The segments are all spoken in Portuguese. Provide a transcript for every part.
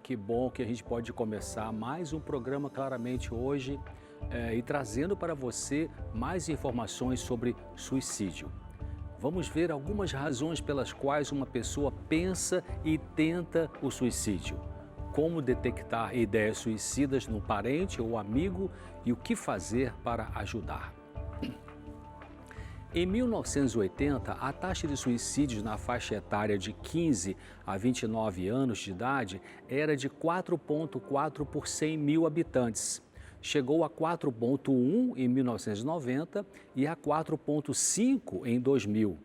que bom que a gente pode começar mais um programa Claramente hoje e trazendo para você mais informações sobre suicídio. Vamos ver algumas razões pelas quais uma pessoa pensa e tenta o suicídio. Como detectar ideias suicidas no parente ou amigo e o que fazer para ajudar. Em 1980, a taxa de suicídios na faixa etária de 15 a 29 anos de idade era de 4,4 por 100 mil habitantes. Chegou a 4,1 em 1990 e a 4,5 em 2000.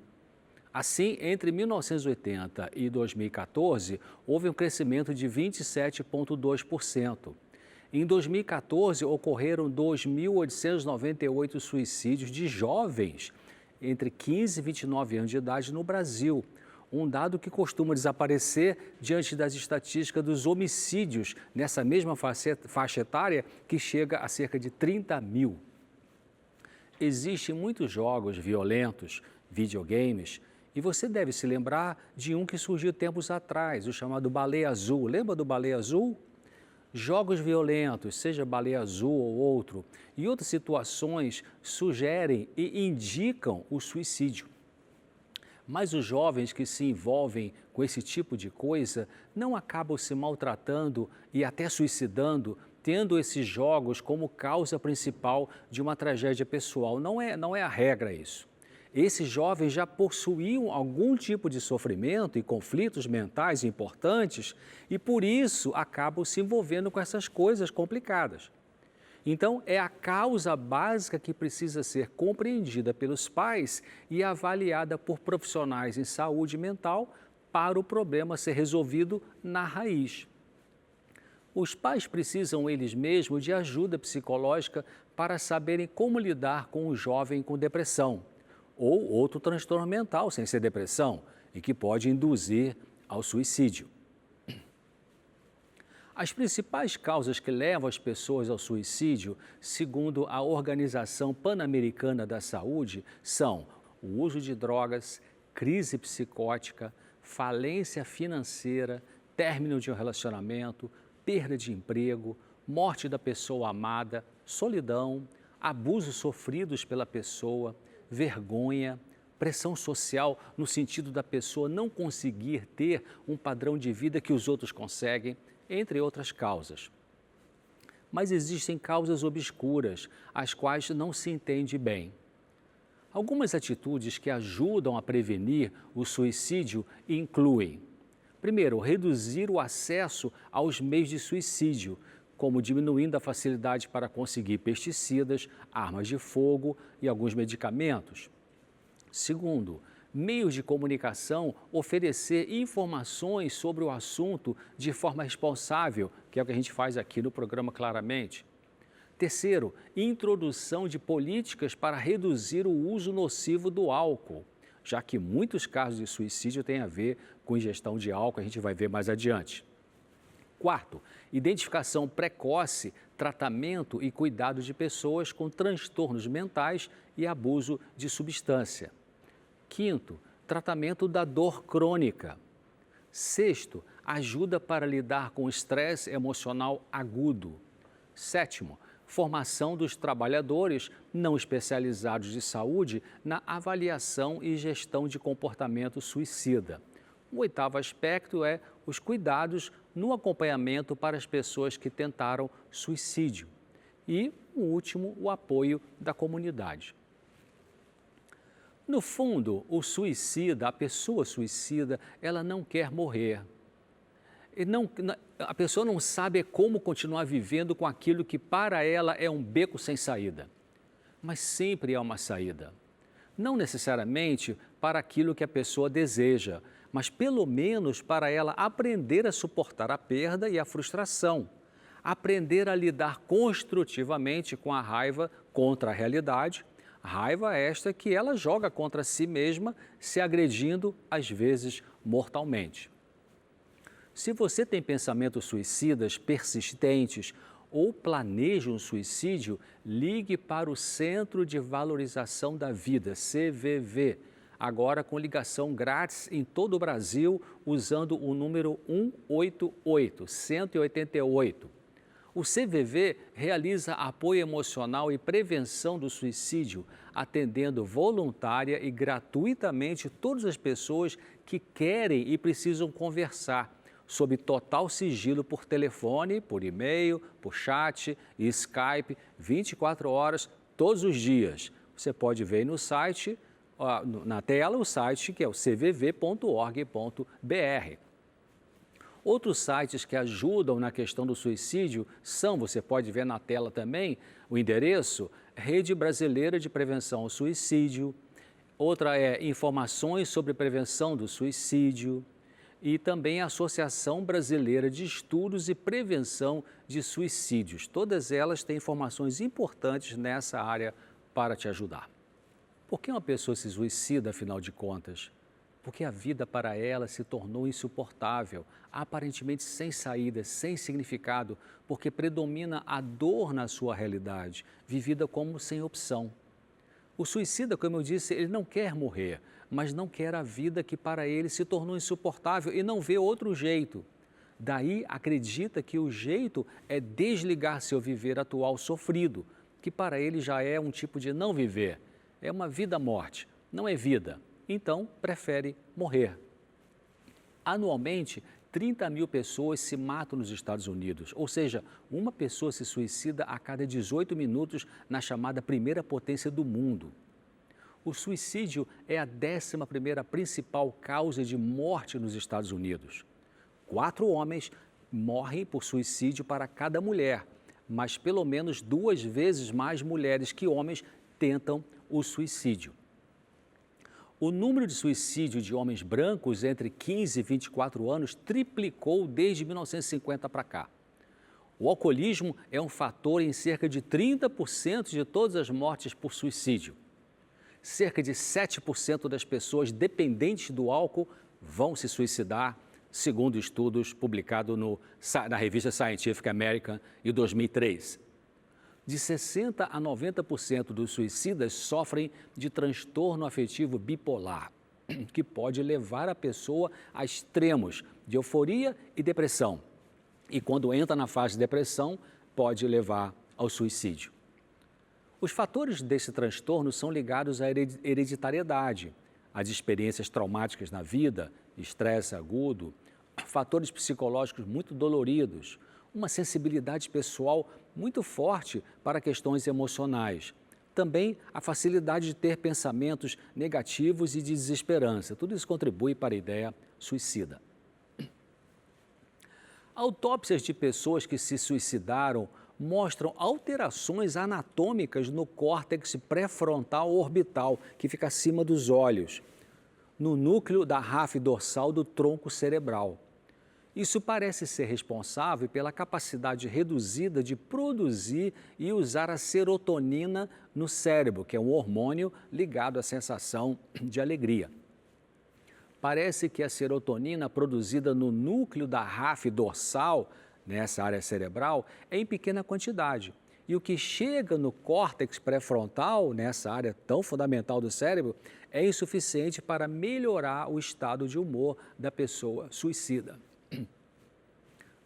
Assim, entre 1980 e 2014, houve um crescimento de 27,2%. Em 2014, ocorreram 2.898 suicídios de jovens entre 15 e 29 anos de idade no Brasil, um dado que costuma desaparecer diante das estatísticas dos homicídios nessa mesma faixa etária, que chega a cerca de 30 mil. Existem muitos jogos violentos, videogames, e você deve se lembrar de um que surgiu tempos atrás, o chamado Baleia Azul. Lembra do Baleia Azul? Jogos violentos, seja Baleia Azul ou outro, e outras situações sugerem e indicam o suicídio. Mas os jovens que se envolvem com esse tipo de coisa não acabam se maltratando e até suicidando, tendo esses jogos como causa principal de uma tragédia pessoal. Não é a regra isso. Esses jovens já possuíam algum tipo de sofrimento e conflitos mentais importantes e, por isso, acabam se envolvendo com essas coisas complicadas. Então, é a causa básica que precisa ser compreendida pelos pais e avaliada por profissionais em saúde mental para o problema ser resolvido na raiz. Os pais precisam, eles mesmos, de ajuda psicológica para saberem como lidar com o jovem com depressão ou outro transtorno mental, sem ser depressão, e que pode induzir ao suicídio. As principais causas que levam as pessoas ao suicídio, segundo a Organização Pan-Americana da Saúde, são o uso de drogas, crise psicótica, falência financeira, término de um relacionamento, perda de emprego, morte da pessoa amada, solidão, abusos sofridos pela pessoa, vergonha, pressão social no sentido da pessoa não conseguir ter um padrão de vida que os outros conseguem, entre outras causas. Mas existem causas obscuras, as quais não se entende bem. Algumas atitudes que ajudam a prevenir o suicídio incluem: primeiro, reduzir o acesso aos meios de suicídio, como diminuindo a facilidade para conseguir pesticidas, armas de fogo e alguns medicamentos. Segundo, meios de comunicação oferecer informações sobre o assunto de forma responsável, que é o que a gente faz aqui no programa Claramente. Terceiro, introdução de políticas para reduzir o uso nocivo do álcool, já que muitos casos de suicídio têm a ver com ingestão de álcool, a gente vai ver mais adiante. Quarto, identificação precoce, tratamento e cuidado de pessoas com transtornos mentais e abuso de substância. Quinto, tratamento da dor crônica. Sexto, ajuda para lidar com o estresse emocional agudo. Sétimo, formação dos trabalhadores não especializados de saúde na avaliação e gestão de comportamento suicida. O oitavo aspecto é os cuidados no acompanhamento para as pessoas que tentaram suicídio. E, o último, o apoio da comunidade. No fundo, a pessoa suicida, ela não quer morrer. A pessoa não sabe como continuar vivendo com aquilo que para ela é um beco sem saída. Mas sempre há uma saída. Não necessariamente para aquilo que a pessoa deseja, mas pelo menos para ela aprender a suportar a perda e a frustração, aprender a lidar construtivamente com a raiva contra a realidade, raiva esta que ela joga contra si mesma, se agredindo, às vezes, mortalmente. Se você tem pensamentos suicidas persistentes ou planeja um suicídio, ligue para o Centro de Valorização da Vida, CVV. agora com ligação grátis em todo o Brasil, usando o número 188, 188. O CVV realiza apoio emocional e prevenção do suicídio, atendendo voluntária e gratuitamente todas as pessoas que querem e precisam conversar, sob total sigilo por telefone, por e-mail, por chat e Skype, 24 horas, todos os dias. Você pode ver aí no site, na tela, o site que é o cvv.org.br. Outros sites que ajudam na questão do suicídio são, você pode ver na tela também, o endereço Rede Brasileira de Prevenção ao Suicídio. Outra é Informações sobre Prevenção do Suicídio e também a Associação Brasileira de Estudos e Prevenção de Suicídios. Todas elas têm informações importantes nessa área para te ajudar. Por que uma pessoa se suicida, afinal de contas? Porque a vida para ela se tornou insuportável, aparentemente sem saída, sem significado, porque predomina a dor na sua realidade, vivida como sem opção. O suicida, como eu disse, ele não quer morrer, mas não quer a vida que para ele se tornou insuportável e não vê outro jeito. Daí acredita que o jeito é desligar seu viver atual sofrido, que para ele já é um tipo de não viver, é uma vida-morte, não é vida. Então, prefere morrer. Anualmente, 30 mil pessoas se matam nos Estados Unidos, ou seja, uma pessoa se suicida a cada 18 minutos na chamada primeira potência do mundo. O suicídio é a 11ª principal causa de morte nos Estados Unidos. 4 homens morrem por suicídio para cada mulher, mas pelo menos 2 vezes mais mulheres que homens tentam o suicídio. O número de suicídio de homens brancos entre 15 e 24 anos triplicou desde 1950 para cá. O alcoolismo é um fator em cerca de 30% de todas as mortes por suicídio. Cerca de 7% das pessoas dependentes do álcool vão se suicidar, segundo estudos publicados na revista Scientific American em 2003. De 60% a 90% dos suicidas sofrem de transtorno afetivo bipolar, que pode levar a pessoa a extremos de euforia e depressão. E quando entra na fase de depressão, pode levar ao suicídio. Os fatores desse transtorno são ligados à hereditariedade, às experiências traumáticas na vida, estresse agudo, fatores psicológicos muito doloridos, uma sensibilidade pessoal muito forte para questões emocionais. Também a facilidade de ter pensamentos negativos e de desesperança. Tudo isso contribui para a ideia suicida. Autópsias de pessoas que se suicidaram mostram alterações anatômicas no córtex pré-frontal orbital, que fica acima dos olhos, no núcleo da ráfide dorsal do tronco cerebral. Isso parece ser responsável pela capacidade reduzida de produzir e usar a serotonina no cérebro, que é um hormônio ligado à sensação de alegria. Parece que a serotonina produzida no núcleo da ráfide dorsal, nessa área cerebral, é em pequena quantidade. E o que chega no córtex pré-frontal, nessa área tão fundamental do cérebro, é insuficiente para melhorar o estado de humor da pessoa suicida.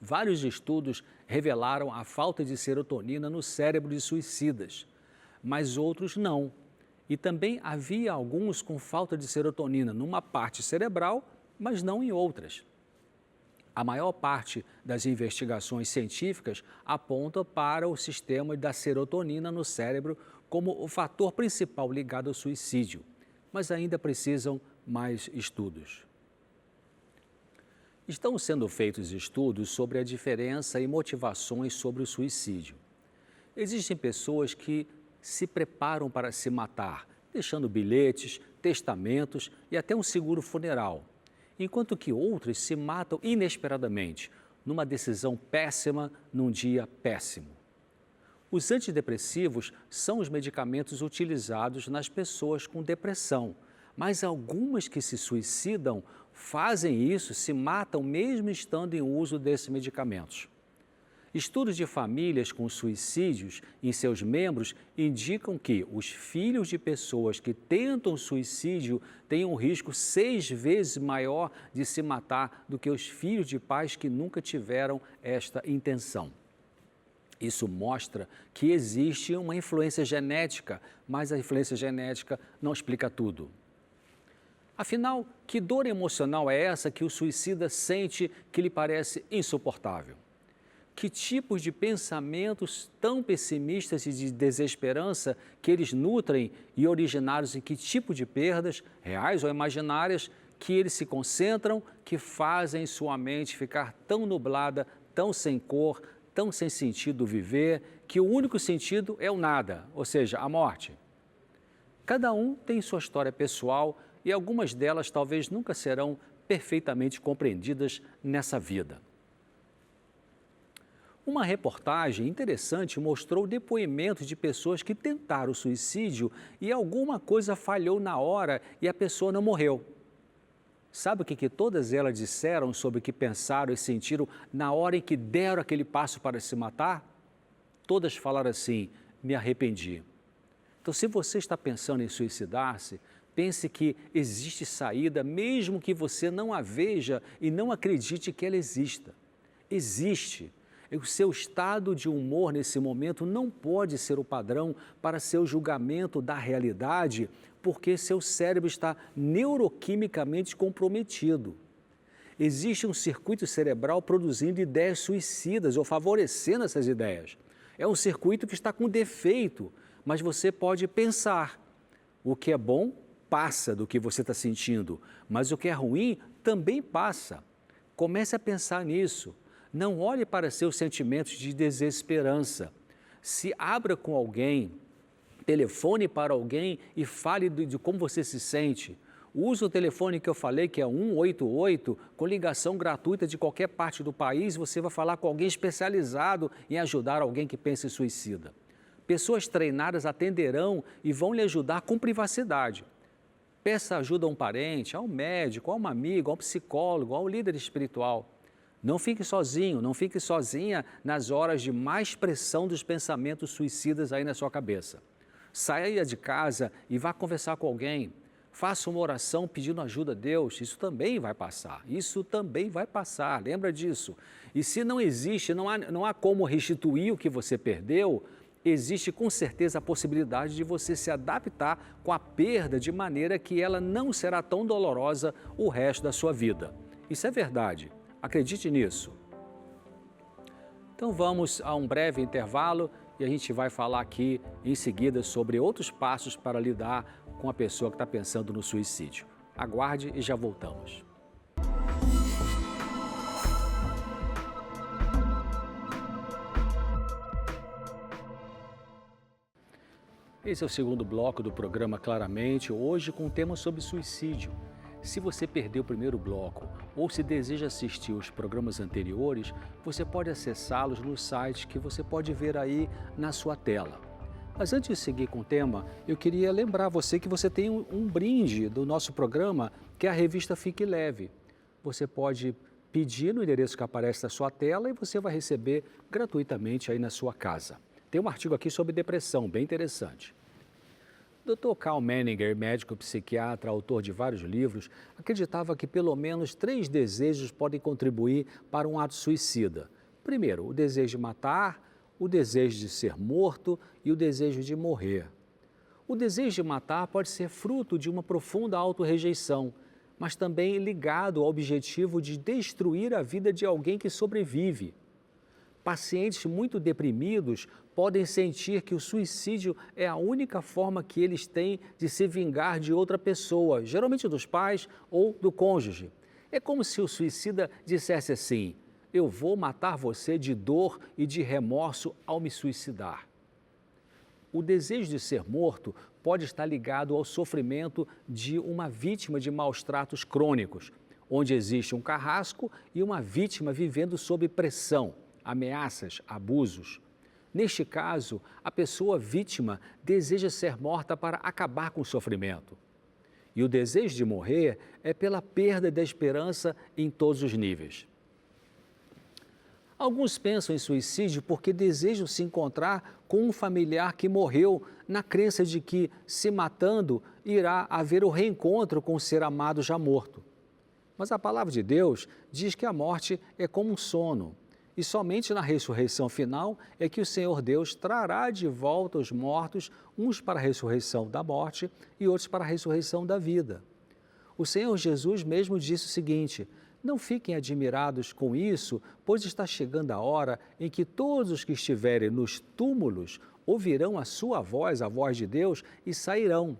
Vários estudos revelaram a falta de serotonina no cérebro de suicidas, mas outros não. E também havia alguns com falta de serotonina numa parte cerebral, mas não em outras. A maior parte das investigações científicas aponta para o sistema da serotonina no cérebro como o fator principal ligado ao suicídio, mas ainda precisam mais estudos. Estão sendo feitos estudos sobre a diferença e motivações sobre o suicídio. Existem pessoas que se preparam para se matar, deixando bilhetes, testamentos e até um seguro funeral, enquanto que outras se matam inesperadamente, numa decisão péssima, num dia péssimo. Os antidepressivos são os medicamentos utilizados nas pessoas com depressão, mas algumas que se suicidam fazem isso, se matam mesmo estando em uso desses medicamentos. Estudos de famílias com suicídios em seus membros indicam que os filhos de pessoas que tentam suicídio têm um risco 6 vezes maior de se matar do que os filhos de pais que nunca tiveram esta intenção. Isso mostra que existe uma influência genética, mas a influência genética não explica tudo. Afinal, que dor emocional é essa que o suicida sente que lhe parece insuportável? Que tipos de pensamentos tão pessimistas e de desesperança que eles nutrem e originados em que tipo de perdas, reais ou imaginárias, que eles se concentram, que fazem sua mente ficar tão nublada, tão sem cor, tão sem sentido viver, que o único sentido é o nada, ou seja, a morte. Cada um tem sua história pessoal e algumas delas talvez nunca serão perfeitamente compreendidas nessa vida. Uma reportagem interessante mostrou depoimentos de pessoas que tentaram suicídio e alguma coisa falhou na hora e a pessoa não morreu. Sabe o que todas elas disseram sobre o que pensaram e sentiram na hora em que deram aquele passo para se matar? Todas falaram assim: me arrependi. Então, se você está pensando em suicidar-se, pense que existe saída, mesmo que você não a veja e não acredite que ela exista. Existe. O seu estado de humor nesse momento não pode ser o padrão para seu julgamento da realidade, porque seu cérebro está neuroquimicamente comprometido. Existe um circuito cerebral produzindo ideias suicidas ou favorecendo essas ideias. É um circuito que está com defeito, mas você pode pensar. O que é bom passa do que você está sentindo, mas o que é ruim também passa. Comece a pensar nisso. Não olhe para seus sentimentos de desesperança. Se abra com alguém, telefone para alguém e fale de como você se sente. Use o telefone que eu falei, que é 188, com ligação gratuita de qualquer parte do país. Você vai falar com alguém especializado em ajudar alguém que pensa em suicida. Pessoas treinadas atenderão e vão lhe ajudar com privacidade. Peça ajuda a um parente, a um médico, a um amigo, a um psicólogo, a um líder espiritual. Não fique sozinho, não fique sozinha nas horas de mais pressão dos pensamentos suicidas aí na sua cabeça. Saia de casa e vá conversar com alguém. Faça uma oração pedindo ajuda a Deus. Isso também vai passar. Isso também vai passar. Lembra disso. E se não existe, não há como restituir o que você perdeu, existe com certeza a possibilidade de você se adaptar com a perda de maneira que ela não será tão dolorosa o resto da sua vida. Isso é verdade. Acredite nisso. Então vamos a um breve intervalo e a gente vai falar aqui em seguida sobre outros passos para lidar com a pessoa que está pensando no suicídio. Aguarde e já voltamos. Esse é o segundo bloco do programa Claramente, hoje com um tema sobre suicídio. Se você perdeu o primeiro bloco ou se deseja assistir os programas anteriores, você pode acessá-los no site que você pode ver aí na sua tela. Mas antes de seguir com o tema, eu queria lembrar você que você tem um brinde do nosso programa, que é a revista Fique Leve. Você pode pedir no endereço que aparece na sua tela e você vai receber gratuitamente aí na sua casa. Tem um artigo aqui sobre depressão, bem interessante. Dr. Carl Menninger, médico psiquiatra, autor de vários livros, acreditava que pelo menos 3 desejos podem contribuir para um ato suicida. Primeiro, o desejo de matar, o desejo de ser morto e o desejo de morrer. O desejo de matar pode ser fruto de uma profunda autorrejeição, mas também ligado ao objetivo de destruir a vida de alguém que sobrevive. Pacientes muito deprimidos podem sentir que o suicídio é a única forma que eles têm de se vingar de outra pessoa, geralmente dos pais ou do cônjuge. É como se o suicida dissesse assim: eu vou matar você de dor e de remorso ao me suicidar. O desejo de ser morto pode estar ligado ao sofrimento de uma vítima de maus tratos crônicos, onde existe um carrasco e uma vítima vivendo sob pressão, ameaças, abusos. Neste caso, a pessoa vítima deseja ser morta para acabar com o sofrimento. E o desejo de morrer é pela perda da esperança em todos os níveis. Alguns pensam em suicídio porque desejam se encontrar com um familiar que morreu, na crença de que, se matando, irá haver o reencontro com o ser amado já morto. Mas a palavra de Deus diz que a morte é como um sono. E somente na ressurreição final é que o Senhor Deus trará de volta os mortos, uns para a ressurreição da morte e outros para a ressurreição da vida. O Senhor Jesus mesmo disse o seguinte: não fiquem admirados com isso, pois está chegando a hora em que todos os que estiverem nos túmulos ouvirão a sua voz, a voz de Deus, e sairão.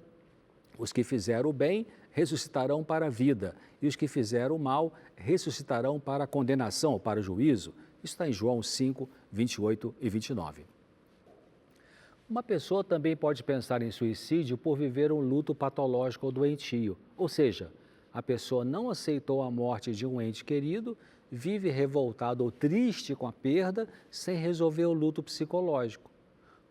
Os que fizeram o bem ressuscitarão para a vida, e os que fizeram o mal ressuscitarão para a condenação, ou para o juízo. Isso está em João 5, 28 e 29. Uma pessoa também pode pensar em suicídio por viver um luto patológico ou doentio, ou seja, a pessoa não aceitou a morte de um ente querido, vive revoltado ou triste com a perda, sem resolver o luto psicológico.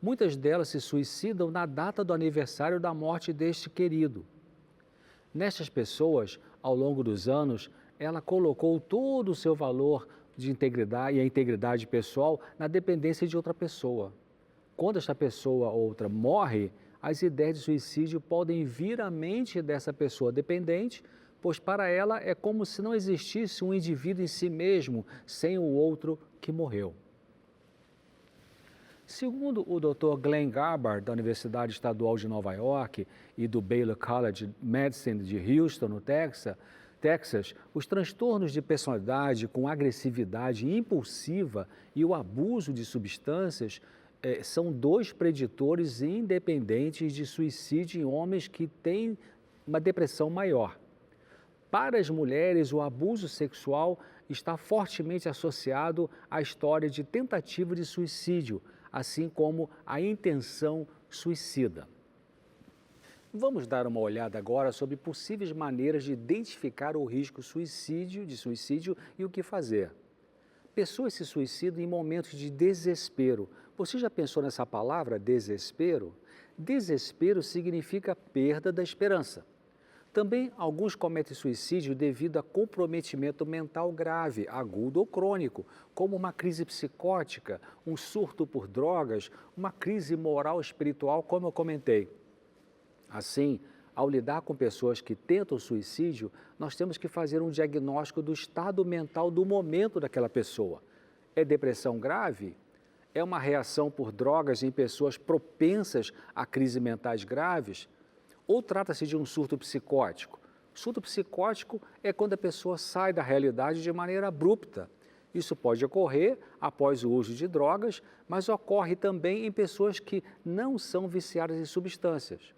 Muitas delas se suicidam na data do aniversário da morte deste querido. Nestas pessoas, ao longo dos anos, ela colocou todo o seu valor de integridade e a integridade pessoal na dependência de outra pessoa. Quando esta pessoa outra morre, as ideias de suicídio podem vir à mente dessa pessoa dependente, pois para ela é como se não existisse um indivíduo em si mesmo sem o outro que morreu. Segundo o Dr. Glenn Gabbard, da Universidade Estadual de Nova York e do Baylor College Medicine de Houston, no Texas, os transtornos de personalidade com agressividade impulsiva e o abuso de substâncias são dois preditores independentes de suicídio em homens que têm uma depressão maior. Para as mulheres, o abuso sexual está fortemente associado à história de tentativa de suicídio, assim como a intenção suicida. Vamos dar uma olhada agora sobre possíveis maneiras de identificar o risco de suicídio e o que fazer. Pessoas se suicidam em momentos de desespero. Você já pensou nessa palavra, desespero? Desespero significa perda da esperança. Também alguns cometem suicídio devido a comprometimento mental grave, agudo ou crônico, como uma crise psicótica, um surto por drogas, uma crise moral espiritual, como eu comentei. Assim, ao lidar com pessoas que tentam suicídio, nós temos que fazer um diagnóstico do estado mental do momento daquela pessoa. É depressão grave? É uma reação por drogas em pessoas propensas a crises mentais graves? Ou trata-se de um surto psicótico? Surto psicótico é quando a pessoa sai da realidade de maneira abrupta. Isso pode ocorrer após o uso de drogas, mas ocorre também em pessoas que não são viciadas em substâncias.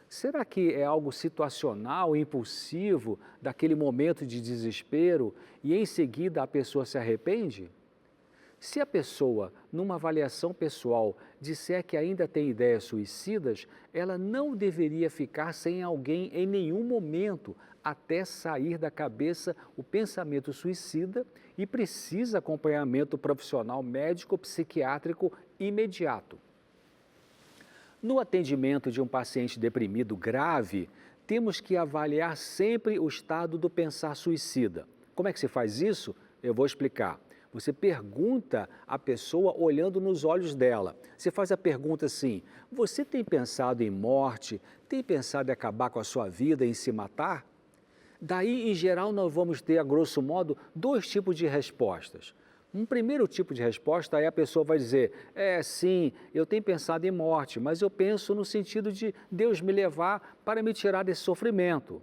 Será que é algo situacional, impulsivo, daquele momento de desespero e em seguida a pessoa se arrepende? Se a pessoa, numa avaliação pessoal, disser que ainda tem ideias suicidas, ela não deveria ficar sem alguém em nenhum momento até sair da cabeça o pensamento suicida e precisa acompanhamento profissional médico psiquiátrico imediato. No atendimento de um paciente deprimido grave, temos que avaliar sempre o estado do pensar suicida. Como é que se faz isso? Eu vou explicar. Você pergunta à pessoa olhando nos olhos dela. Você faz a pergunta assim: você tem pensado em morte? Tem pensado em acabar com a sua vida, em se matar? Daí, em geral, nós vamos ter, a grosso modo, dois tipos de respostas. Um primeiro tipo de resposta, aí a pessoa vai dizer: sim, eu tenho pensado em morte, mas eu penso no sentido de Deus me levar para me tirar desse sofrimento.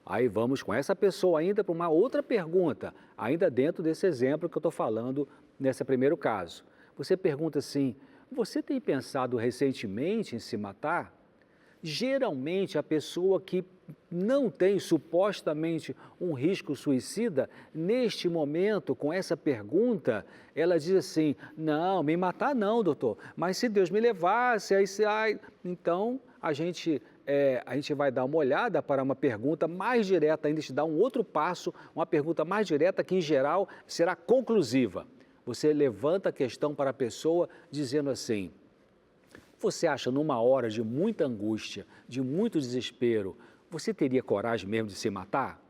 Aí vamos com essa pessoa ainda para uma outra pergunta, ainda dentro desse exemplo que eu estou falando nesse primeiro caso. Você pergunta assim: você tem pensado recentemente em se matar? Geralmente a pessoa que não tem supostamente um risco suicida, neste momento, com essa pergunta, ela diz assim: não, me matar não, doutor, mas se Deus me levasse, então a gente vai dar uma olhada para uma pergunta mais direta, ainda te dá um outro passo, uma pergunta mais direta que, em geral, será conclusiva. Você levanta a questão para a pessoa dizendo assim: você acha, numa hora de muita angústia, de muito desespero, você teria coragem mesmo de se matar?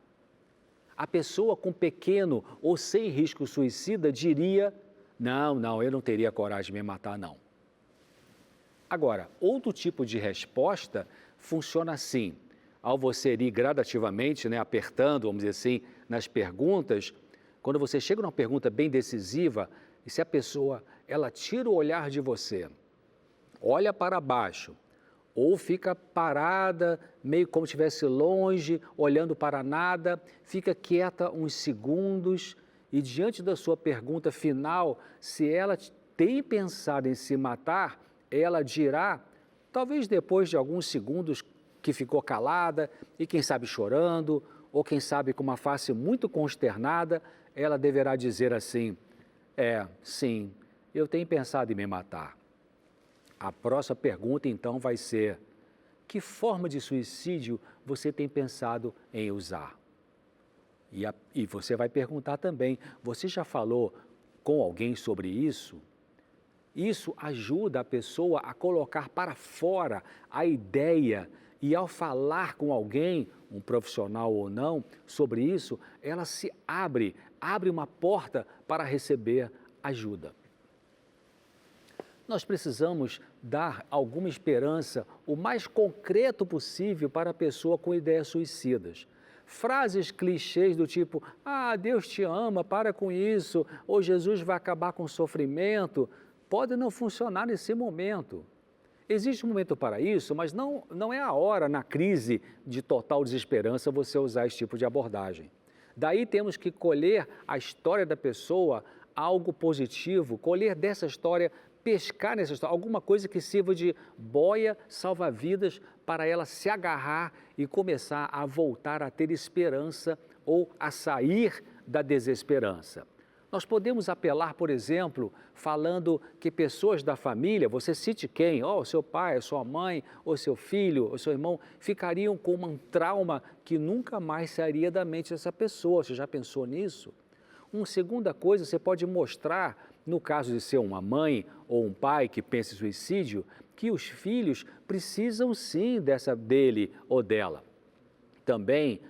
A pessoa com pequeno ou sem risco suicida diria, não, eu não teria coragem de me matar, não. Agora, outro tipo de resposta funciona assim, ao você ir gradativamente, apertando, vamos dizer assim, nas perguntas, quando você chega numa pergunta bem decisiva, e se a pessoa, ela tira o olhar de você, olha para baixo, ou fica parada, meio como se estivesse longe, olhando para nada, fica quieta uns segundos e diante da sua pergunta final, se ela tem pensado em se matar, ela dirá, talvez depois de alguns segundos que ficou calada e quem sabe chorando, ou quem sabe com uma face muito consternada, ela deverá dizer assim, sim, eu tenho pensado em me matar. A próxima pergunta, então, vai ser, que forma de suicídio você tem pensado em usar? E você vai perguntar também, você já falou com alguém sobre isso? Isso ajuda a pessoa a colocar para fora a ideia e ao falar com alguém, um profissional ou não, sobre isso, ela se abre uma porta para receber ajuda. Nós precisamos dar alguma esperança o mais concreto possível para a pessoa com ideias suicidas. Frases clichês do tipo, Deus te ama, para com isso, ou Jesus vai acabar com o sofrimento, podem não funcionar nesse momento. Existe um momento para isso, mas não é a hora, na crise de total desesperança, você usar esse tipo de abordagem. Daí temos que colher a história da pessoa, algo positivo, colher dessa história, pescar nessa história, alguma coisa que sirva de boia salva-vidas para ela se agarrar e começar a voltar a ter esperança ou a sair da desesperança. Nós podemos apelar, por exemplo, falando que pessoas da família, você cite quem? Seu pai, sua mãe, ou seu filho, ou seu irmão, ficariam com um trauma que nunca mais sairia da mente dessa pessoa. Você já pensou nisso? Uma segunda coisa, você pode mostrar, no caso de ser uma mãe ou um pai que pensa em suicídio, que os filhos precisam sim dele ou dela. Também,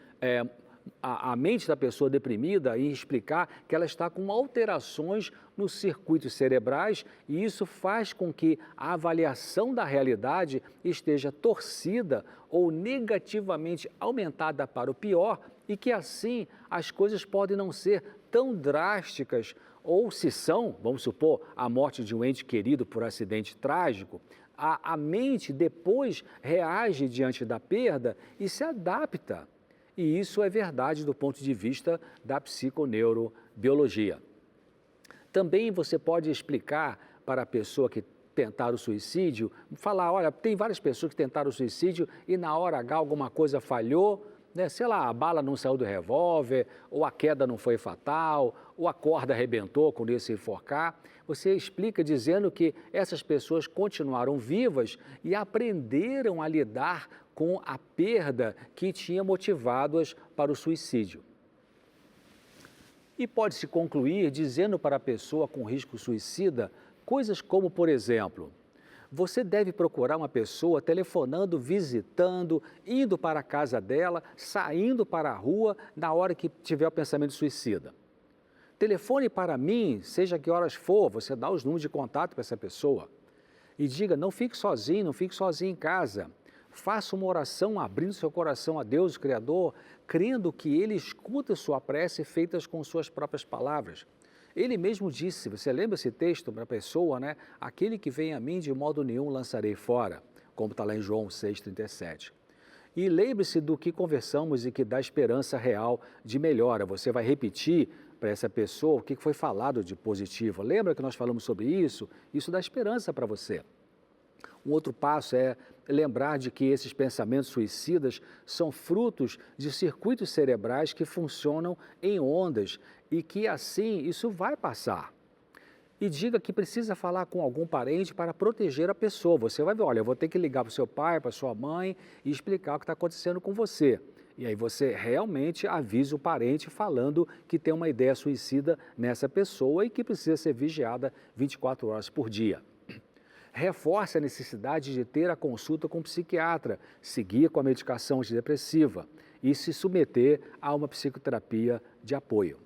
a mente da pessoa deprimida e explicar que ela está com alterações nos circuitos cerebrais e isso faz com que a avaliação da realidade esteja torcida ou negativamente aumentada para o pior e que assim as coisas podem não ser tão drásticas ou se são, vamos supor, a morte de um ente querido por acidente trágico, a mente depois reage diante da perda e se adapta. E isso é verdade do ponto de vista da psiconeurobiologia. Também você pode explicar para a pessoa que tentar o suicídio, falar, olha, tem várias pessoas que tentaram o suicídio e na hora H alguma coisa falhou, sei lá, a bala não saiu do revólver, ou a queda não foi fatal, ou a corda arrebentou quando ia se enforcar. Você explica dizendo que essas pessoas continuaram vivas e aprenderam a lidar com a perda que tinha motivado-as para o suicídio. E pode-se concluir dizendo para a pessoa com risco suicida coisas como, por exemplo, você deve procurar uma pessoa telefonando, visitando, indo para a casa dela, saindo para a rua na hora que tiver o pensamento suicida. Telefone para mim, seja que horas for, você dá os números de contato para essa pessoa. E diga, não fique sozinho em casa. Faça uma oração abrindo seu coração a Deus, o Criador, crendo que Ele escuta sua prece feitas com suas próprias palavras. Ele mesmo disse, você lembra esse texto para a pessoa, Aquele que vem a mim de modo nenhum lançarei fora, como está lá em João 6,37. E lembre-se do que conversamos e que dá esperança real de melhora. Você vai repetir para essa pessoa o que foi falado de positivo. Lembra que nós falamos sobre isso? Isso dá esperança para você. Um outro passo é lembrar de que esses pensamentos suicidas são frutos de circuitos cerebrais que funcionam em ondas e que assim isso vai passar. E diga que precisa falar com algum parente para proteger a pessoa. Você vai ver, olha, eu vou ter que ligar para o seu pai, para a sua mãe e explicar o que está acontecendo com você. E aí você realmente avisa o parente falando que tem uma ideia suicida nessa pessoa e que precisa ser vigiada 24 horas por dia. Reforce a necessidade de ter a consulta com o psiquiatra, seguir com a medicação antidepressiva e se submeter a uma psicoterapia de apoio.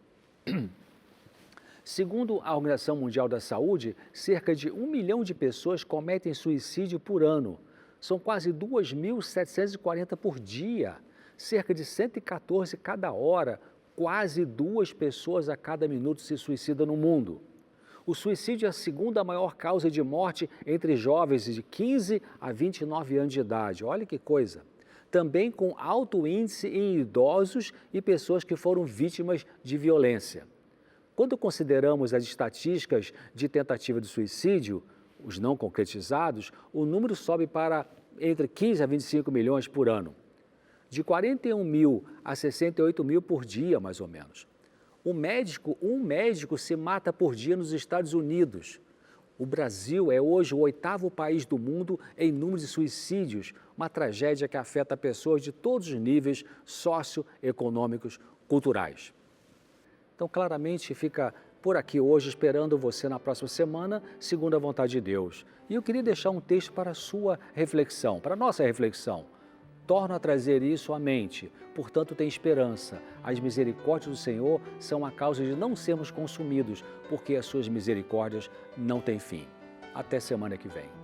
Segundo a Organização Mundial da Saúde, cerca de 1 milhão de pessoas cometem suicídio por ano. São quase 2.740 por dia, cerca de 114 cada hora, quase 2 pessoas a cada minuto se suicidam no mundo. O suicídio é a segunda maior causa de morte entre jovens de 15 a 29 anos de idade. Olha que coisa! Também com alto índice em idosos e pessoas que foram vítimas de violência. Quando consideramos as estatísticas de tentativa de suicídio, os não concretizados, o número sobe para entre 15 a 25 milhões por ano. De 41 mil a 68 mil por dia, mais ou menos. Um médico se mata por dia nos Estados Unidos. O Brasil é hoje o 8º país do mundo em número de suicídios, uma tragédia que afeta pessoas de todos os níveis socioeconômicos, culturais. Então, claramente, fica por aqui hoje, esperando você na próxima semana, segundo a vontade de Deus. E eu queria deixar um texto para a sua reflexão, para a nossa reflexão. Torno a trazer isso à mente, portanto tem esperança. As misericórdias do Senhor são a causa de não sermos consumidos, porque as suas misericórdias não têm fim. Até semana que vem.